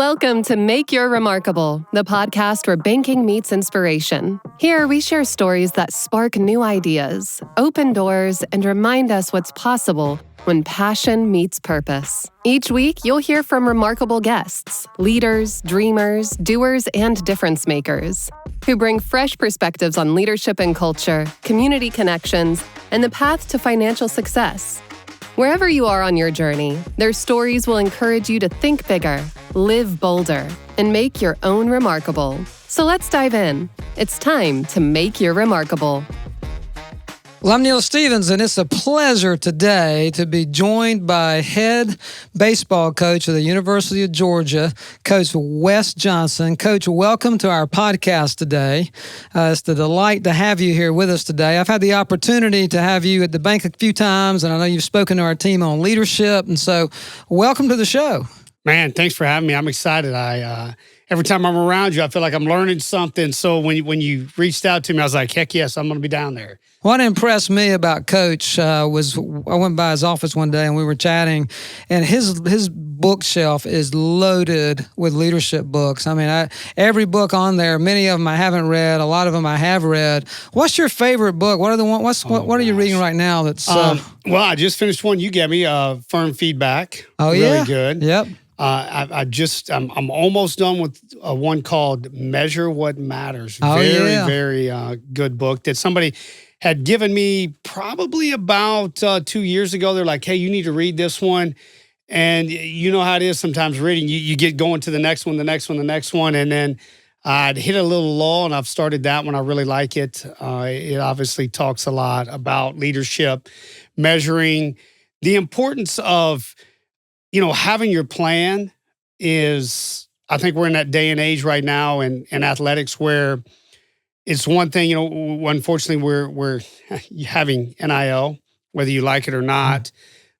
Welcome to Make Your Remarkable, the podcast where banking meets inspiration. Here, we share stories that spark new ideas, open doors, and remind us what's possible when passion meets purpose. Each week, you'll hear from remarkable guests, leaders, dreamers, doers, and difference makers, who bring fresh perspectives on leadership and culture, community connections, and the path to financial success. Wherever you are on your journey, their stories will encourage you to think bigger, live bolder, and make your own remarkable. So let's dive in. It's time to make your remarkable. Well, I'm Neil Stevens, and it's a pleasure today to be joined by head baseball coach of the University of Georgia, Coach Wes Johnson. Coach, welcome to our podcast today. It's a delight to have you here with us today. I've had the opportunity to have you at the bank a few times, and I know you've spoken to our team on leadership, and so welcome to the show. Man, thanks for having me. I'm excited. Every time I'm around you, I feel like I'm learning something. So when you reached out to me, I was like, heck yes, I'm going to be down there. What impressed me about Coach was I went by his office one day and we were chatting, and his bookshelf is loaded with leadership books. I mean, every book on there, many of them I haven't read, a lot of them I have read. What's your favorite book? What are the one? What are you reading right now? That's well, I just finished one you gave me, Firm Feedback. Oh, really yeah? Good. Yep. I'm almost done with one called Measure What Matters. Very good book that somebody had given me probably about 2 years ago. They're like, hey, you need to read this one. And you know how it is sometimes reading. You get going to the next one. And then I'd hit a little lull, and I've started that one. I really like it. It obviously talks a lot about leadership, measuring the importance of, having your plan is, I think we're in that day and age right now in athletics where it's one thing, unfortunately we're having NIL, whether you like it or not.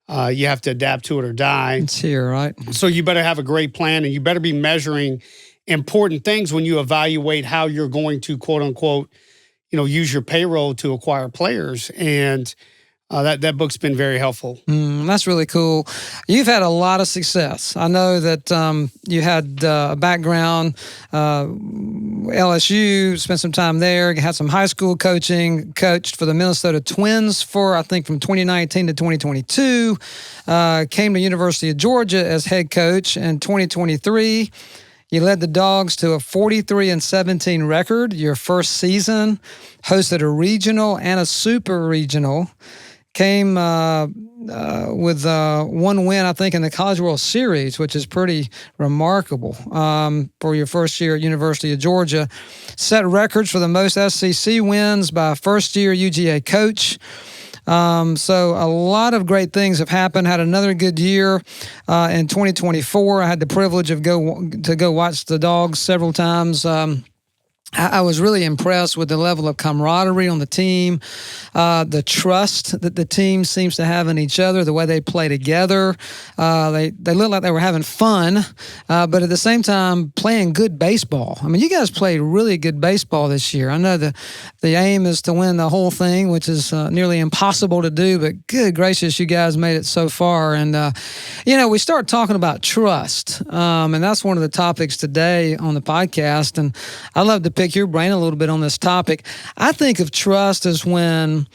You have to adapt to it or die. It's here, right? So you better have a great plan, and you better be measuring important things when you evaluate how you're going to, quote unquote, use your payroll to acquire players. And that book's been very helpful. That's really cool. You've had a lot of success. I know that you had a background, LSU, spent some time there, had some high school coaching, coached for the Minnesota Twins from 2019 to 2022, came to University of Georgia as head coach in 2023. You led the Dogs to a 43-17 record your first season, hosted a regional and a super regional. Came with one win, I think, in the College World Series, which is pretty remarkable for your first year at University of Georgia. Set records for the most SEC wins by a first-year UGA coach. So a lot of great things have happened. Had another good year in 2024. I had the privilege of go watch the Dogs several times. I was really impressed with the level of camaraderie on the team, the trust that the team seems to have in each other, the way they play together. They look like they were having fun, but at the same time playing good baseball. I mean, you guys played really good baseball this year. I know the aim is to win the whole thing, which is nearly impossible to do, but good gracious, you guys made it so far. And, we start talking about trust, and that's one of the topics today on the podcast. And I love to pick your brain a little bit on this topic. I think of trust as when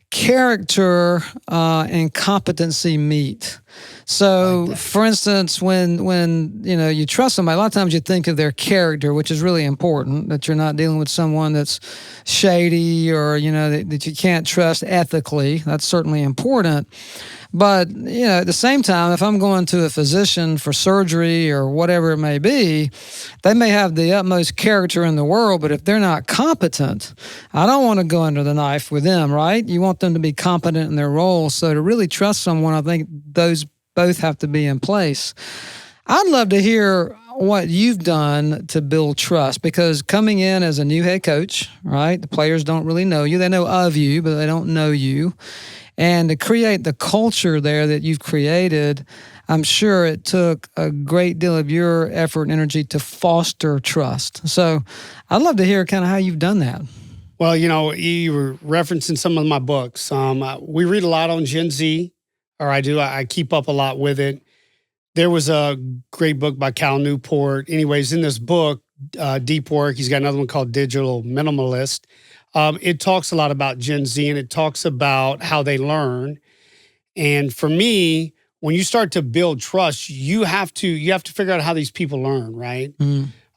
character and competency meet. So, for instance, when you trust somebody, a lot of times you think of their character, which is really important, that you're not dealing with someone that's shady or, that you can't trust ethically. That's certainly important. But, at the same time, if I'm going to a physician for surgery or whatever it may be, they may have the utmost character in the world, but if they're not competent, I don't want to go under the knife with them, right? You want them to be competent in their role. So to really trust someone, I think those both have to be in place. I'd love to hear what you've done to build trust, because coming in as a new head coach, right, the players don't really know you. They know of you, but they don't know you. And to create the culture there that you've created, I'm sure it took a great deal of your effort and energy to foster trust. So I'd love to hear kind of how you've done that. Well, you were referencing some of my books. We read a lot on Gen Z, or I do. I keep up a lot with it. There was a great book by Cal Newport. Anyways, in this book, Deep Work, he's got another one called Digital Minimalist. It talks a lot about Gen Z, and it talks about how they learn. And for me, when you start to build trust, you have to figure out how these people learn, right?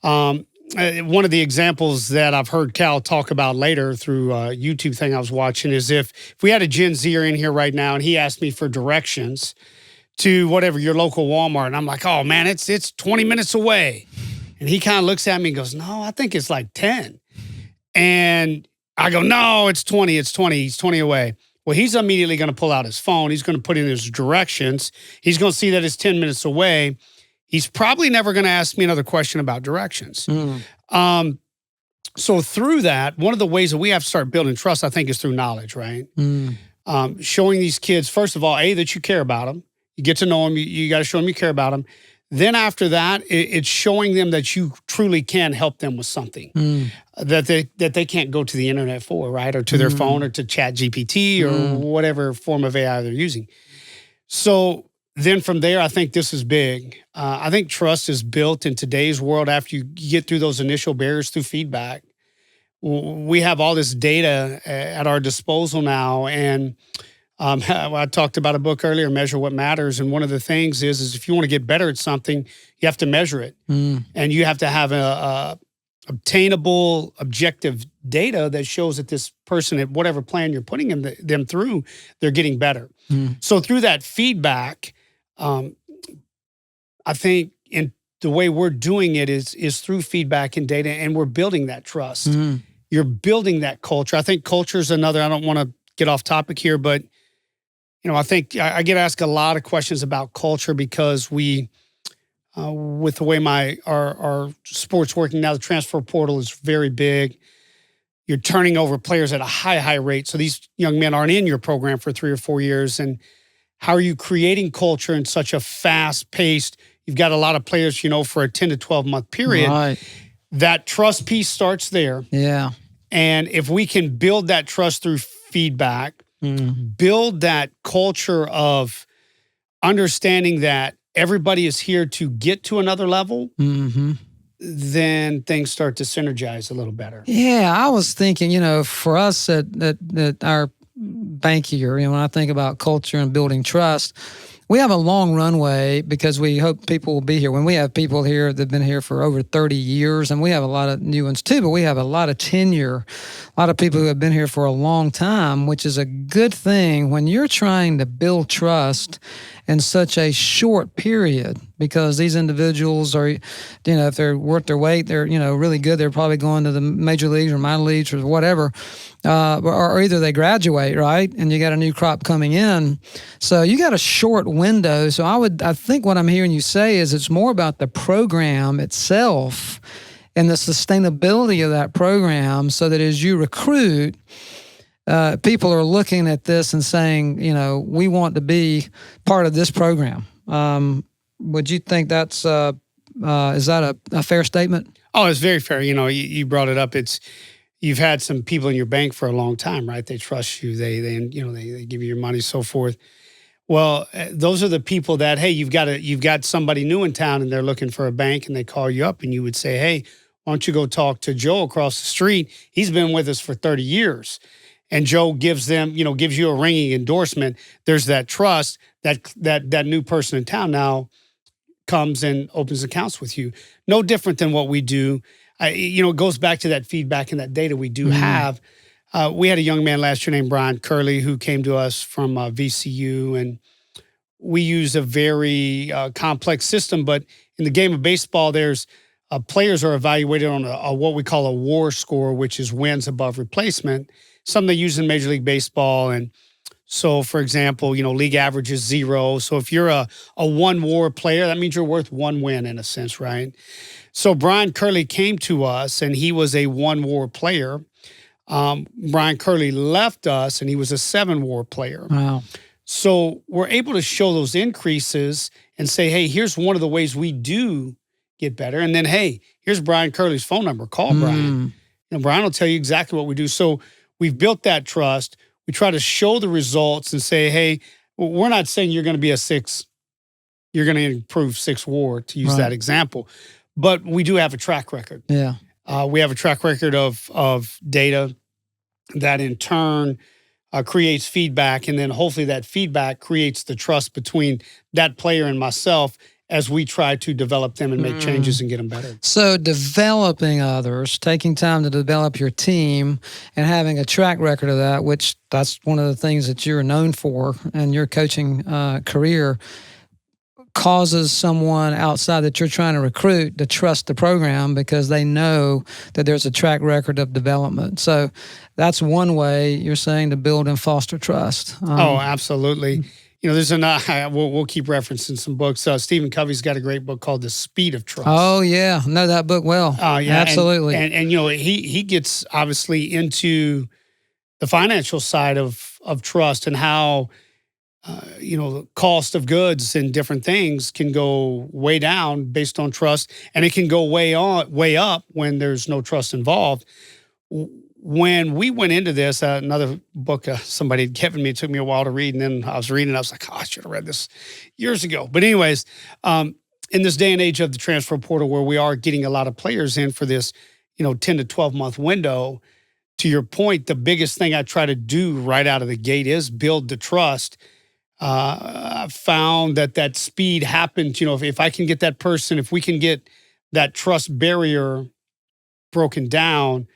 One of the examples that I've heard Cal talk about later through a YouTube thing I was watching is if we had a Gen Zer in here right now and he asked me for directions to whatever, your local Walmart, and I'm like, oh man, it's 20 minutes away. And he kind of looks at me and goes, no, I think it's like 10. And I go, no, it's 20, he's 20 away. Well, he's immediately going to pull out his phone. He's going to put in his directions. He's going to see that it's 10 minutes away. He's probably never going to ask me another question about directions. So through that, one of the ways that we have to start building trust, I think, is through knowledge, right? Showing these kids, first of all, that you care about them. You get to know them. You got to show them you care about them. Then after that, it's showing them that you truly can help them with something that they can't go to the internet for, right? Or to their phone or to ChatGPT or whatever form of AI they're using. So then from there, I think this is big. I think trust is built in today's world after you get through those initial barriers through feedback. We have all this data at our disposal now, and I talked about a book earlier, Measure What Matters, and one of the things is if you want to get better at something, you have to measure it, and you have to have a obtainable, objective data that shows that this person at whatever plan you're putting them through, they're getting better. So through that feedback, I think in the way we're doing it is through feedback and data, and we're building that trust. You're building that culture. I think culture is another. I don't want to get off topic here, but I think I get asked a lot of questions about culture because we, with the way our sport's working now, the transfer portal is very big. You're turning over players at a high rate. So these young men aren't in your program for 3 or 4 years. And how are you creating culture in such a fast-paced, you've got a lot of players, for a 10 to 12-month period. Right. That trust piece starts there. Yeah. And if we can build that trust through feedback, build that culture of understanding that everybody is here to get to another level, then things start to synergize a little better. Yeah, I was thinking, for us at our bank here, when I think about culture and building trust, we have a long runway because we hope people will be here. When we have people here that have been here for over 30 years, and we have a lot of new ones too, but we have a lot of tenure, a lot of people who have been here for a long time, which is a good thing when you're trying to build trust in such a short period, because these individuals are, if they're worth their weight, they're, really good. They're probably going to the major leagues or minor leagues or whatever, or either they graduate, right? And you got a new crop coming in. So you got a short window. So I think what I'm hearing you say is it's more about the program itself and the sustainability of that program, so that as you recruit, people are looking at this and saying, we want to be part of this program. Would you think is that a fair statement? Oh, it's very fair. You brought it up. You've had some people in your bank for a long time, right? They trust you. They give you your money, so forth. Well, those are the people that, hey, you've got somebody new in town and they're looking for a bank, and they call you up and you would say, hey, why don't you go talk to Joe across the street? He's been with us for 30 years. And Joe gives you a ringing endorsement. There's that trust that new person in town now comes and opens accounts with you. No different than what we do. It goes back to that feedback and that data we do have. We had a young man last year named Brian Curley who came to us from VCU, and we use a very complex system. But in the game of baseball, there's players are evaluated on a what we call a WAR score, which is wins above replacement. Something they use in Major League Baseball. And so, for example, league average is 0. So if you're a 1 WAR player, that means you're worth 1 win in a sense, right? So Brian Curley came to us, and he was a 1 WAR player. Brian Curley left us, and he was a 7 WAR player. Wow. So we're able to show those increases and say, hey, here's one of the ways we do get better. And then, hey, here's Brian Curley's phone number. Call Brian. Brian will tell you exactly what we do. So we've built that trust. We try to show the results and say, hey, we're not saying you're going to be a 6 you're going to improve 6th Ward, to use that example. But we do have a track record. Yeah. We have a track record of data that in turn creates feedback, and then hopefully that feedback creates the trust between that player and myself as we try to develop them and make changes and get them better. So developing others, taking time to develop your team and having a track record of that, which that's one of the things that you're known for in your coaching career, causes someone outside that you're trying to recruit to trust the program because they know that there's a track record of development. So that's one way you're saying to build and foster trust. Oh, absolutely. You know, there's we'll keep referencing some books. Stephen Covey's got a great book called The Speed of Trust. Oh yeah, know that book well. Yeah, absolutely. And you know, he gets obviously into the financial side of trust and how you know, the cost of goods and different things can go way down based on trust, and it can go way up when there's no trust involved. When we went into this, another book somebody had given me, it took me a while to read, and then I was reading, I was like, oh, I should have read this years ago. But anyways, in this day and age of the transfer portal where we are getting a lot of players in for this, you know, 10 to 12 month window, to your point, the biggest thing I try to do right out of the gate is build the trust. I found that speed happens, you know, if I can get that person, if we can get that trust barrier broken down,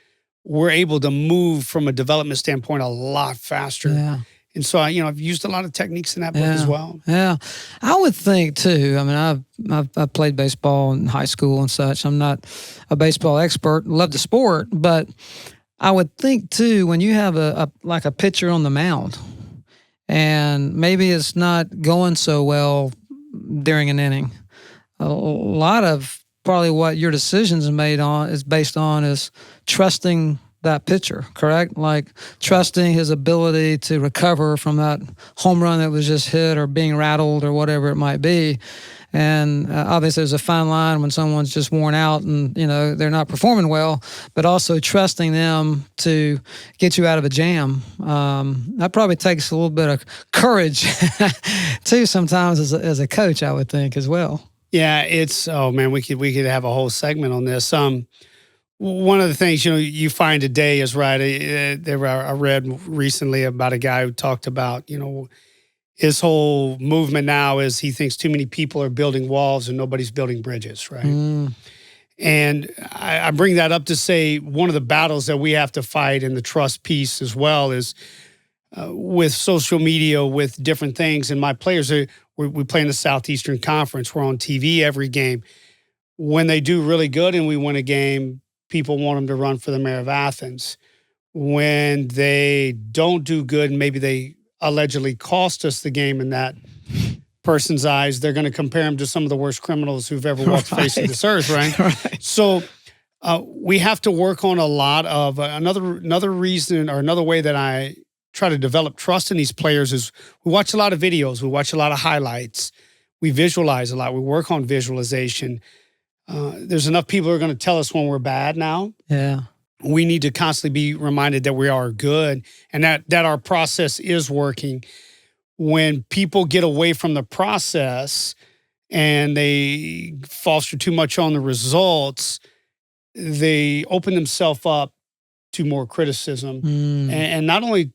we're able to move from a development standpoint a lot faster. Yeah. And so, I've used a lot of techniques in that book as well. Yeah. I would think too, I mean, I've played baseball in high school and such. I'm not a baseball expert, love the sport, but I would think too, when you have a pitcher on the mound, and maybe it's not going so well during an inning, a lot of probably what your decisions is based on is trusting that pitcher, correct? Like trusting his ability to recover from that home run that was just hit or being rattled or whatever it might be. And obviously there's a fine line when someone's just worn out and, you know, they're not performing well, but also trusting them to get you out of a jam. That probably takes a little bit of courage too sometimes as a coach, I would think as well. Yeah, we could have a whole segment on this. One of the things, you find today is right. I read recently about a guy who talked about, his whole movement now is he thinks too many people are building walls and nobody's building bridges, right? And I bring that up to say one of the battles that we have to fight in the trust piece as well is with social media, with different things. And my players, we play in the Southeastern Conference. We're on TV every game. When they do really good and we win a game, people want them to run for the mayor of Athens. When they don't do good and maybe they allegedly cost us the game in that person's eyes, they're going to compare them to some of the worst criminals who've ever walked the face of this earth, right? So we have to work on a lot of another reason or another way that I try to develop trust in these players is we watch a lot of videos, we watch a lot of highlights, we visualize a lot, we work on visualization. There's enough people who are going to tell us when we're bad now. Yeah. We need to constantly be reminded that we are good and that our process is working. When people get away from the process and they foster too much on the results, they open themselves up to more criticism. And not only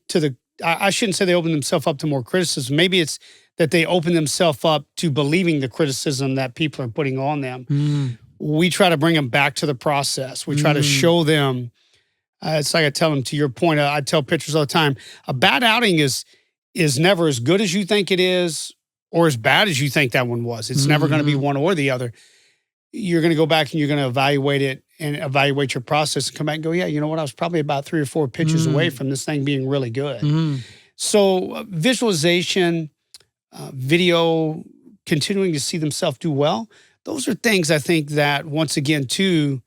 I shouldn't say they open themselves up to more criticism. Maybe it's that they open themselves up to believing the criticism that people are putting on them. We try to bring them back to the process. We try to show them, it's like I tell them, to your point, I tell pitchers all the time, a bad outing is never as good as you think it is or as bad as you think that one was. It's never going to be one or the other. You're going to go back and you're going to evaluate it and evaluate your process and come back and go, yeah, you know what? I was probably about 3 or 4 pitches away from this thing being really good. So visualization, video, continuing to see themselves do well, those are things I think that, once again, too,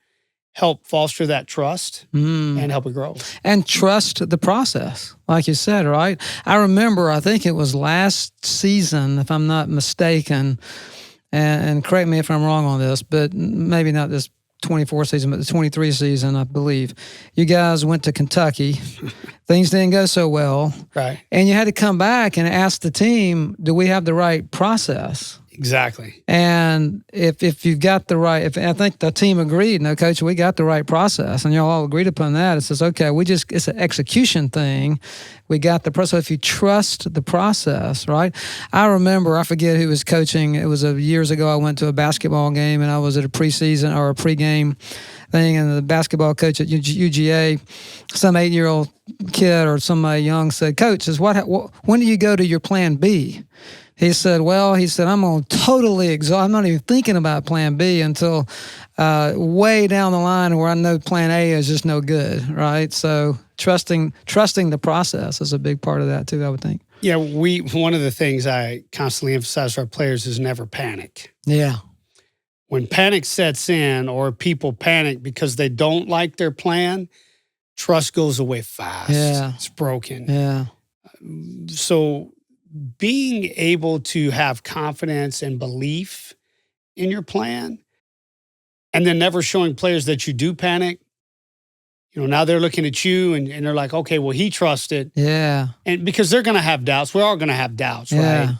help foster that trust and help it grow. And trust the process, like you said, right? I remember, I think it was last season, if I'm not mistaken, and correct me if I'm wrong on this, but maybe not this 24 season, but the 23 season, I believe. You guys went to Kentucky. Things didn't go so well. Right. And you had to come back and ask the team, do we have the right process? Exactly. And if you've got the right, if I think the team agreed, no, coach, we got the right process, and y'all all agreed upon that. It says, okay, it's an execution thing. We got the process. So if you trust the process, right? I forget who was coaching. It was years ago. I went to a basketball game, and I was at a preseason or a pregame thing, and the basketball coach at UGA, some 8-year-old kid or somebody young said, "Coach, when do you go to your plan B?" He said, I'm going to totally exhaust. I'm not even thinking about plan B until way down the line where I know plan A is just no good, right? So trusting the process is a big part of that too, I would think. Yeah, one of the things I constantly emphasize to our players is never panic. Yeah. When panic sets in or people panic because they don't like their plan, trust goes away fast. Yeah. It's broken. Yeah. So being able to have confidence and belief in your plan and then never showing players that you do panic, now they're looking at you and they're like, okay, well, he trusted. Yeah. And because they're going to have doubts. We're all going to have doubts, yeah.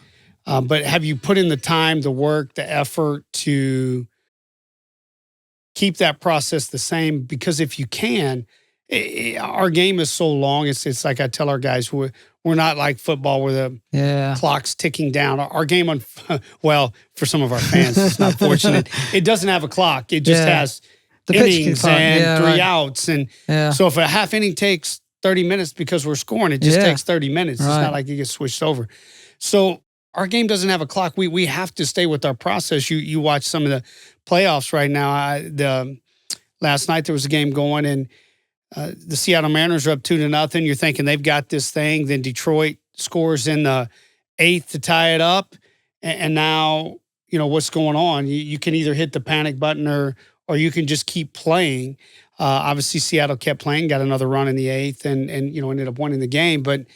right? But have you put in the time, the work, the effort to keep that process the same? Because if you can, our game is so long. It's like I tell our guys, we're not like football where the clock's ticking down. Our game, for some of our fans, it's not fortunate. It doesn't have a clock. It just has the innings and three outs. And so if a half inning takes 30 minutes because we're scoring, it just takes 30 minutes. It's not like it gets switched over. So our game doesn't have a clock. We have to stay with our process. You watch some of the playoffs right now. Last night there was a game going and the Seattle Mariners are up 2-0. You're thinking they've got this thing. Then Detroit scores in the 8th to tie it up. And now, what's going on? You can either hit the panic button or you can just keep playing. Obviously, Seattle kept playing, got another run in the 8th and ended up winning the game. But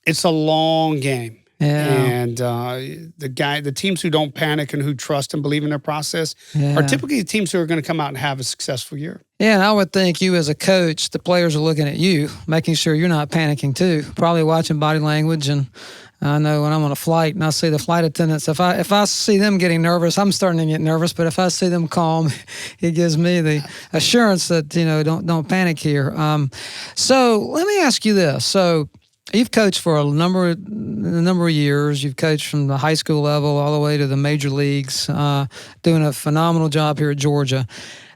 it's a long game. Yeah. And the teams who don't panic and who trust and believe in their process are typically the teams who are going to come out and have a successful year. Yeah, and I would think you as a coach, the players are looking at you, making sure you're not panicking too. Probably watching body language. And I know when I'm on a flight and I see the flight attendants, if I see them getting nervous, I'm starting to get nervous. But if I see them calm, it gives me the assurance that don't panic here. So let me ask you this. So you've coached for a number of years. You've coached from the high school level all the way to the major leagues, doing a phenomenal job here at Georgia.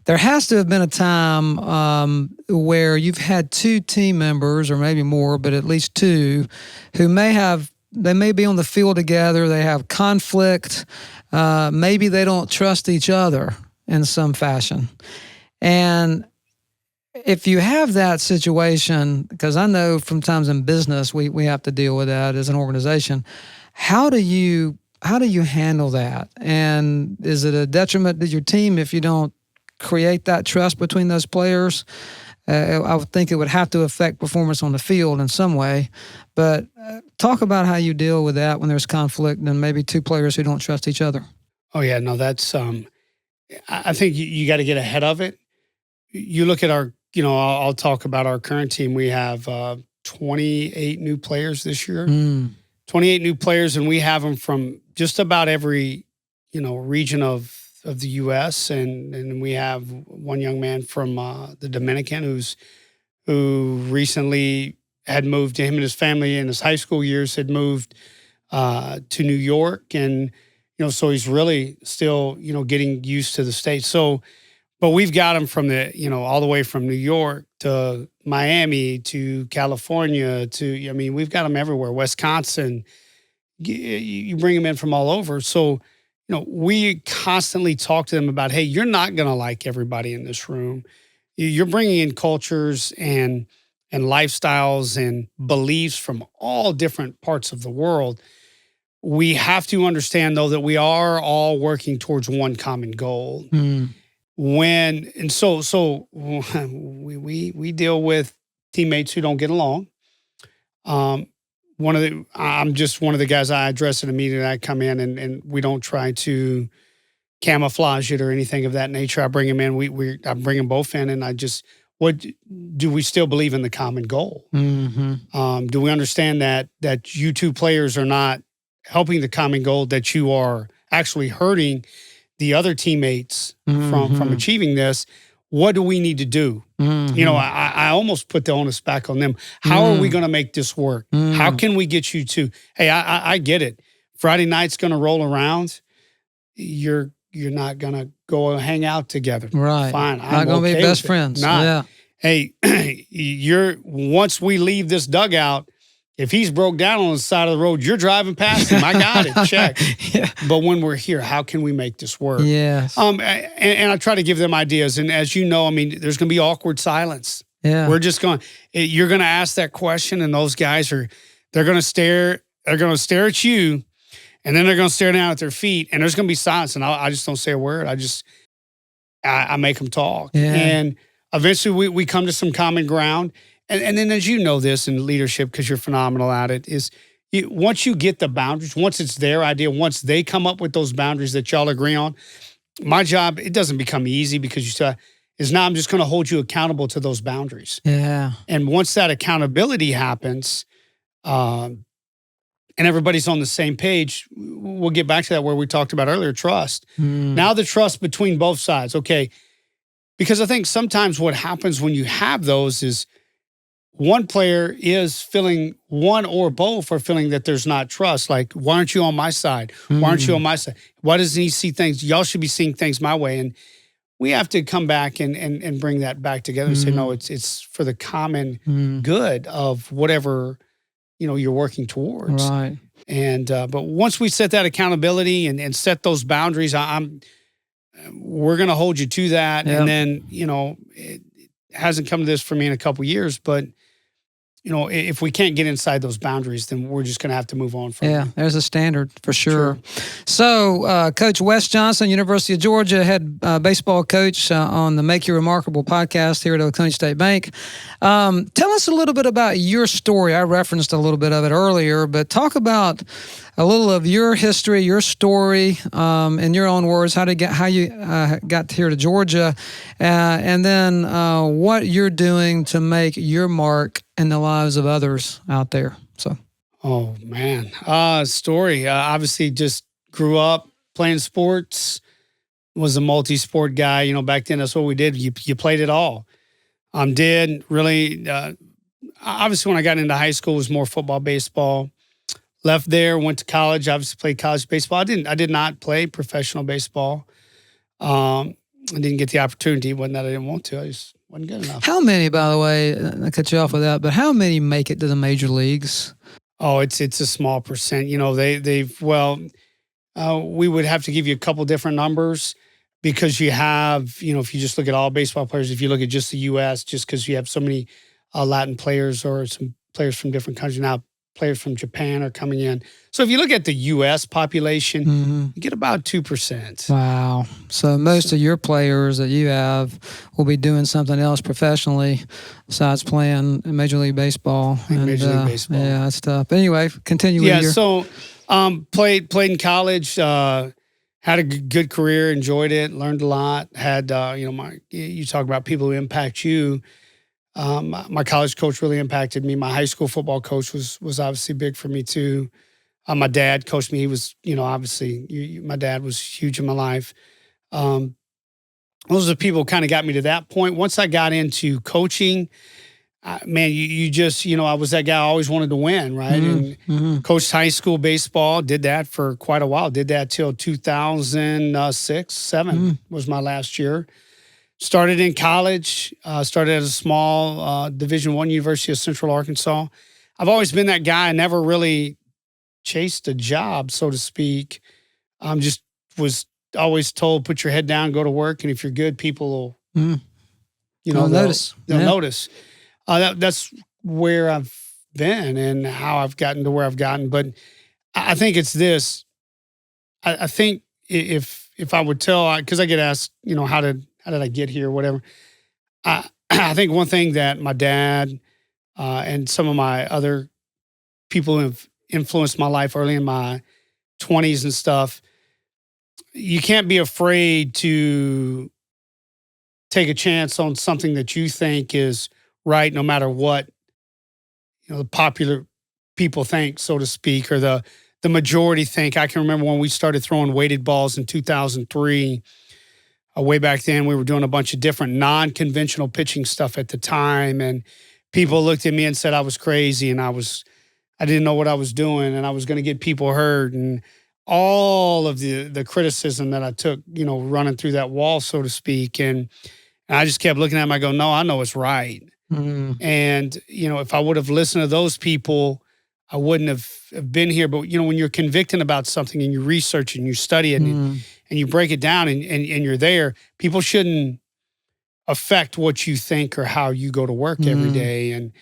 There has to have been a time where you've had two team members, or maybe more, but at least two, who they may be on the field together. They have conflict. Maybe they don't trust each other in some fashion. And if you have that situation, because I know from times in business we have to deal with that as an organization, how do you handle that? And is it a detriment to your team if you don't create that trust between those players? I would think it would have to affect performance on the field in some way. But talk about how you deal with that when there's conflict and maybe two players who don't trust each other. Oh yeah, no, that's I think you got to get ahead of it. You look at our. I'll talk about our current team. We have 28 new players this year, 28 new players, and we have them from just about every, region of the U.S. And we have one young man from the Dominican who recently had moved to him and his family in his high school years had moved to New York. And, so he's really still, getting used to the States. So, but we've got them from all the way from New York to Miami to California we've got them everywhere, Wisconsin. You bring them in from all over. So, we constantly talk to them about, hey, you're not going to like everybody in this room. You're bringing in cultures and lifestyles and beliefs from all different parts of the world. We have to understand, though, that we are all working towards one common goal. So we deal with teammates who don't get along. I'm just one of the guys I address in a meeting. I come in and we don't try to camouflage it or anything of that nature. I bring them in. I bring them both in, and what do we still believe in the common goal? Mm-hmm. Do we understand that you two players are not helping the common goal, that you are actually hurting the other teammates from achieving this. What do we need to do? You know, I almost put the onus back on them. How are we going to make this work? How can we get you to, hey, I get it. Friday night's going to roll around. You're not going to go hang out together. Right. Fine. I'm not going to be best friends. Not. Yeah. Hey, once we leave this dugout, if he's broke down on the side of the road, you're driving past him. I got it. Check. Yeah. But when we're here, how can we make this work? Yes. And I try to give them ideas. And as you know, I mean, there's going to be awkward silence. Yeah. You're going to ask that question, and those guys they're going to stare at you, and then they're going to stare down at their feet, and there's going to be silence. And I just don't say a word. I make them talk. Yeah. And eventually we come to some common ground. And then, as you know this in leadership, because you're phenomenal at it, is once you get the boundaries, once it's their idea, once they come up with those boundaries that y'all agree on, my job, it doesn't become easy because you say, is now I'm just going to hold you accountable to those boundaries. Yeah. And once that accountability happens, and everybody's on the same page, we'll get back to that where we talked about earlier, trust. Now the trust between both sides. Okay. Because I think sometimes what happens when you have those is, one player is feeling, one or both are feeling that there's not trust. Like, why aren't you on my side? Why aren't you on my side? Why doesn't he see things? Y'all should be seeing things my way. And we have to come back and bring that back together and say, no, it's for the common good of whatever, you're working towards. Right. And, but once we set that accountability and set those boundaries, we're going to hold you to that. Yep. And then, it hasn't come to this for me in a couple of years, but if we can't get inside those boundaries, then we're just going to have to move on from it. There's a standard for sure. So, Coach Wes Johnson, University of Georgia, head baseball coach on the Make You Remarkable podcast here at Oconee State Bank. Tell us a little bit about your story. I referenced a little bit of it earlier, but talk about a little of your history, your story, in your own words, how you got here to Georgia, and then what you're doing to make your mark in the lives of others out there. So, oh man, story. Obviously, just grew up playing sports. Was a multi-sport guy. Back then that's what we did. You played it all. Did really. Obviously, when I got into high school, it was more football, baseball. Left there, went to college. Obviously, played college baseball. I did not play professional baseball. I didn't get the opportunity. It wasn't that I didn't want to. I just wasn't good enough. How many, by the way, I cut you off with that, but how many make it to the major leagues? Oh, it's a small percent. We would have to give you a couple different numbers because you have, if you just look at all baseball players, if you look at just the U.S., just because you have so many Latin players or some players from different countries now, players from Japan are coming in. So if you look at the U.S. population, you get about 2%. Wow. So most of your players that you have will be doing something else professionally besides playing Major League Baseball. Major League Baseball. Yeah, that's tough. Anyway, continue with your... So played in college, had a good career, enjoyed it, learned a lot, had, you talk about people who impact you. My college coach really impacted me. My high school football coach was obviously big for me too. My dad coached me. He was, obviously, my dad was huge in my life. Those are the people who kind of got me to that point. Once I got into coaching, man, you just, I was that guy I always wanted to win, right? And coached high school baseball, did that for quite a while. Did that till 2006, 7 was my last year. Started in college, started at a small Division I University of Central Arkansas. I've always been that guy. I never really chased a job, so to speak. Just was always told, put your head down, go to work, and if you're good, people will, they'll notice. They'll notice. That's where I've been and how I've gotten to where I've gotten. But I think it's this. I think if I would tell, because I get asked, how did I get here, whatever. I think one thing that my dad and some of my other people who have influenced my life early in my 20s and stuff, you can't be afraid to take a chance on something that you think is right, no matter what the popular people think, so to speak, or the the majority think. I can remember when we started throwing weighted balls in 2003. Way back then, we were doing a bunch of different non-conventional pitching stuff at the time, and people looked at me and said I was crazy, and I didn't know what I was doing, and I was going to get people hurt, and all of the criticism that I took, running through that wall, so to speak, and I just kept looking at them. I go, no, I know it's right. Mm-hmm. And, if I would have listened to those people, I wouldn't have been here. But, when you're convicted about something and you research and you study it and you break it down and you're there, people shouldn't affect what you think or how you go to work every day. And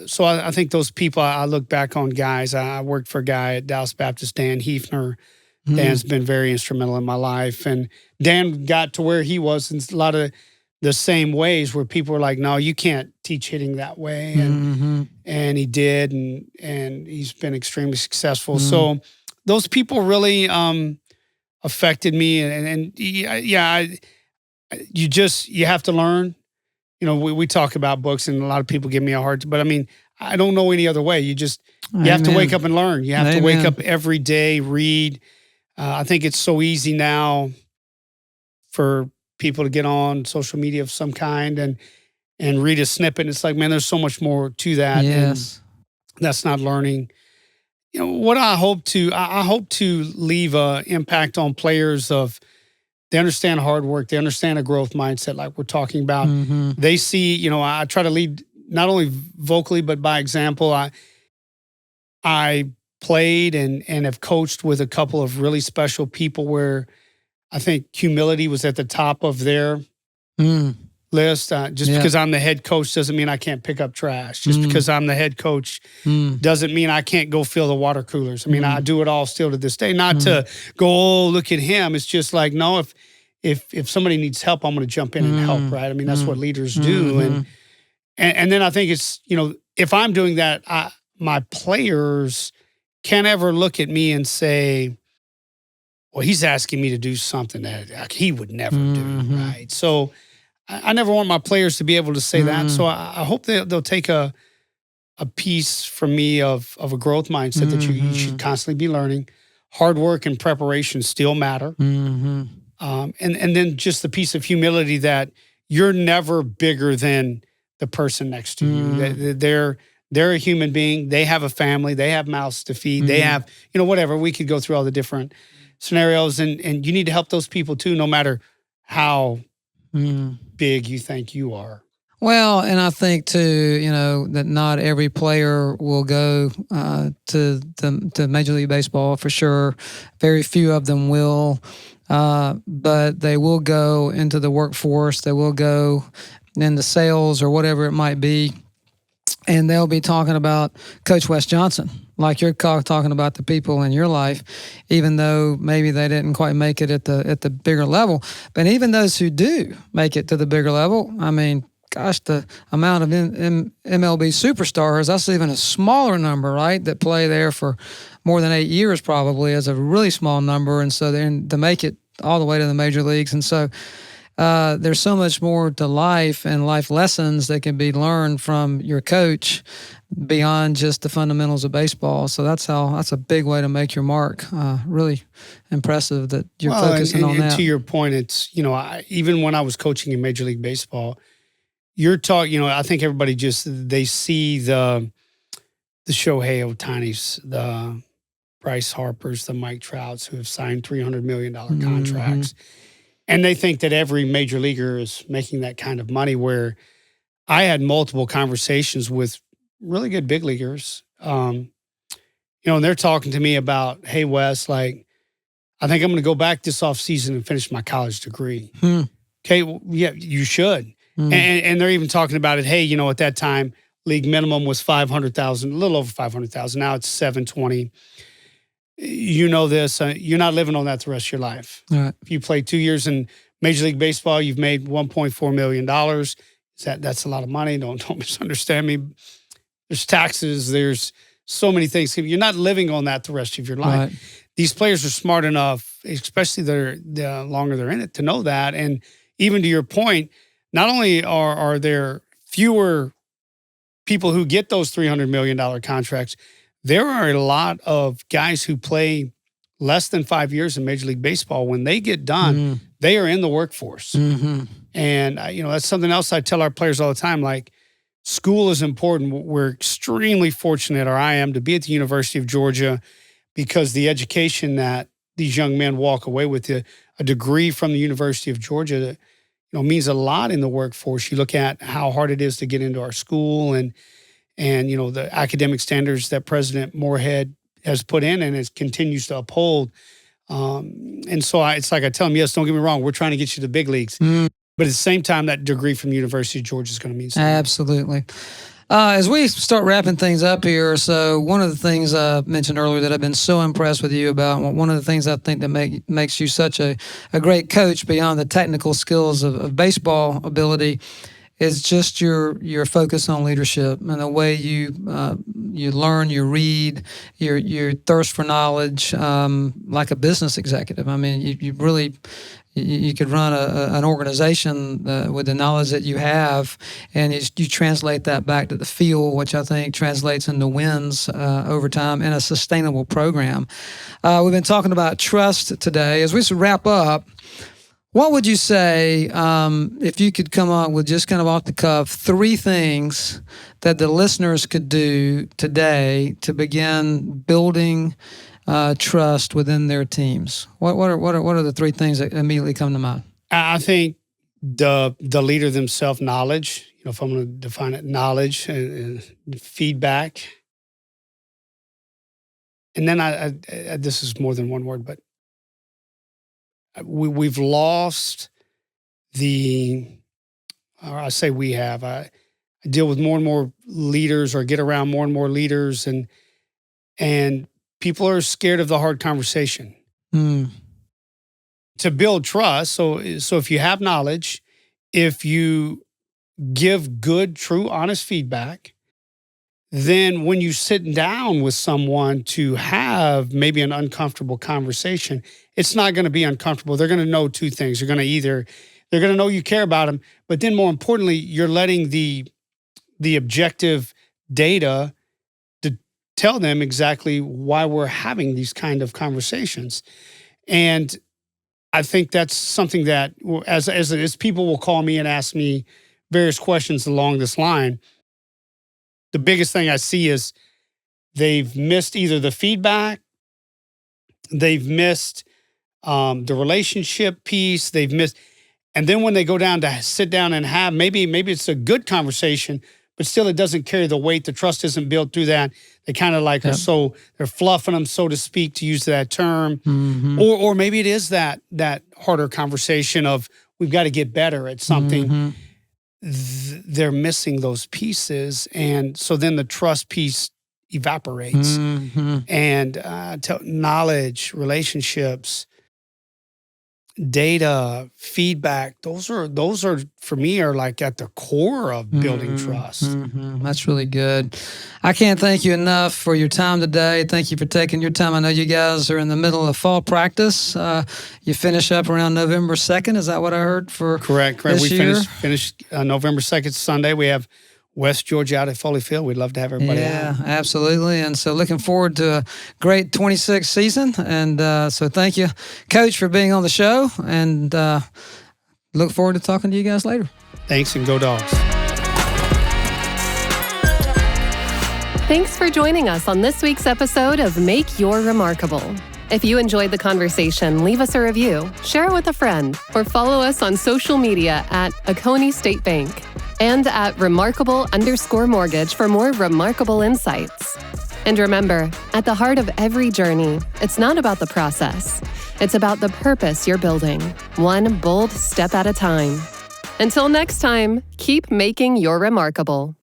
so I think those people, I look back on guys. I worked for a guy at Dallas Baptist, Dan Hefner. Dan's been very instrumental in my life. And Dan got to where he was in a lot of the same ways where people were like, no, you can't teach hitting that way. And he did, and he's been extremely successful. So those people really affected me. And you have to learn. We talk about books, and a lot of people give me a hard time, but I mean, I don't know any other way. You have to wake up and learn. You have to wake up every day, read. I think it's so easy now for people to get on social media of some kind and read a snippet. It's like, man, there's so much more to that. Yes. And that's not learning. What I hope to leave an impact on players of, they understand hard work. They understand a growth mindset like we're talking about. They see, I try to lead not only vocally, but by example. I played and have coached with a couple of really special people where I think humility was at the top of their list. Because I'm the head coach doesn't mean I can't pick up trash. Just because I'm the head coach doesn't mean I can't go fill the water coolers. I mean, I do it all still to this day. Not to go, oh, look at him. It's just like, no, if somebody needs help, I'm going to jump in and help, right? I mean, that's what leaders do. And then I think it's, if I'm doing that, my players can't ever look at me and say, well, he's asking me to do something that he would never do, right? So I never want my players to be able to say that. So I hope they'll take a piece from me of a growth mindset that you should constantly be learning. Hard work and preparation still matter. And then just the piece of humility that you're never bigger than the person next to you. They're a human being. They have a family. They have mouths to feed. They have, whatever. We could go through all the different scenarios, and you need to help those people too, no matter how big you think you are. Well, and I think too, that not every player will go to Major League Baseball for sure. Very few of them will, but they will go into the workforce. They will go into sales or whatever it might be. And they'll be talking about Coach Wes Johnson, like you're talking about the people in your life, even though maybe they didn't quite make it at the bigger level. But even those who do make it to the bigger level, I mean, gosh, the amount of MLB superstars, that's even a smaller number, right, that play there for more than 8 years probably is a really small number. And so then to make it all the way to the major leagues. And so there's so much more to life and life lessons that can be learned from your coach beyond just the fundamentals of baseball. So that's a big way to make your mark. Really impressive that you're focusing on that. And to your point, it's, even when I was coaching in Major League Baseball, you're talking, I think everybody they see the Shohei Ohtanis, the Bryce Harpers, the Mike Trouts who have signed $300 million contracts. And they think that every major leaguer is making that kind of money, where I had multiple conversations with really good big leaguers, and they're talking to me about, hey, Wes, like, I think I'm going to go back this offseason and finish my college degree. Okay, well, yeah, you should. And they're even talking about it, hey, at that time, league minimum was $500,000, a little over $500,000. Now it's $720,000. This, you're not living on that the rest of your life. Right. If you play 2 years in Major League Baseball, you've made $1.4 million. That's a lot of money. Don't misunderstand me. There's taxes. There's so many things. You're not living on that the rest of your life. Right. These players are smart enough, especially the longer they're in it, to know that. And even to your point, not only are there fewer people who get those $300 million contracts, there are a lot of guys who play less than 5 years in Major League Baseball. When they get done, they are in the workforce. And, that's something else I tell our players all the time. Like, school is important. We're extremely fortunate, or I am, to be at the University of Georgia because the education that these young men walk away with, a degree from the University of Georgia, means a lot in the workforce. You look at how hard it is to get into our school and the academic standards that President Moorhead has put in and continues to uphold. And so it's like I tell them, yes, don't get me wrong, we're trying to get you to the big leagues. But at the same time, that degree from the University of Georgia is going to mean something. Absolutely. As we start wrapping things up here, so one of the things I mentioned earlier that I've been so impressed with you about, one of the things I think that makes you such a great coach beyond the technical skills of baseball ability is just your focus on leadership and the way you learn, you read, your thirst for knowledge, like a business executive. I mean, you really you could run an organization with the knowledge that you have, and you translate that back to the field, which I think translates into wins over time in a sustainable program. We've been talking about trust today. As we wrap up, what would you say if you could come up with just kind of off the cuff 3 things that the listeners could do today to begin building trust within their teams? What are the 3 things that immediately come to mind? I think the leader themselves, knowledge. If I'm going to define it, knowledge and feedback. And then I this is more than one word, but we've lost or I say we have. I deal with more and more leaders, or get around more and more leaders, and people are scared of the hard conversation. To build trust, so if you have knowledge, if you give good, true, honest feedback, then when you sit down with someone to have maybe an uncomfortable conversation, it's not going to be uncomfortable. They're going to know 2 things. They're going to know you care about them, but then more importantly, you're letting the objective data to tell them exactly why we're having these kind of conversations. And I think that's something that, as people will call me and ask me various questions along this line, the biggest thing I see is they've missed either the feedback, they've missed the relationship piece, they've missed, and then when they go down to sit down and have, maybe it's a good conversation, but still it doesn't carry the weight. The trust isn't built through that. They kind of like they're fluffing them, so to speak, to use that term. Or maybe it is that harder conversation of we've got to get better at something. They're missing those pieces, and so then the trust piece evaporates. And knowledge, relationships, data, feedback, those are for me are like at the core of building trust. That's really good. I can't thank you enough for your time today. Thank you for taking your time. I know you guys are in the middle of fall practice. You finish up around November 2nd. Is that what I heard for Correct. This year? Finished November 2nd, Sunday. We have West Georgia out at Foley Field. We'd love to have everybody out. Yeah, absolutely. And so looking forward to a great 26th season. And so thank you, Coach, for being on the show. And look forward to talking to you guys later. Thanks, and go Dogs. Thanks for joining us on this week's episode of Make Your Remarkable. If you enjoyed the conversation, leave us a review, share it with a friend, or follow us on social media at Oconee State Bank and at remarkable_mortgage for more remarkable insights. And remember, at the heart of every journey, it's not about the process. It's about the purpose you're building, one bold step at a time. Until next time, keep making your remarkable.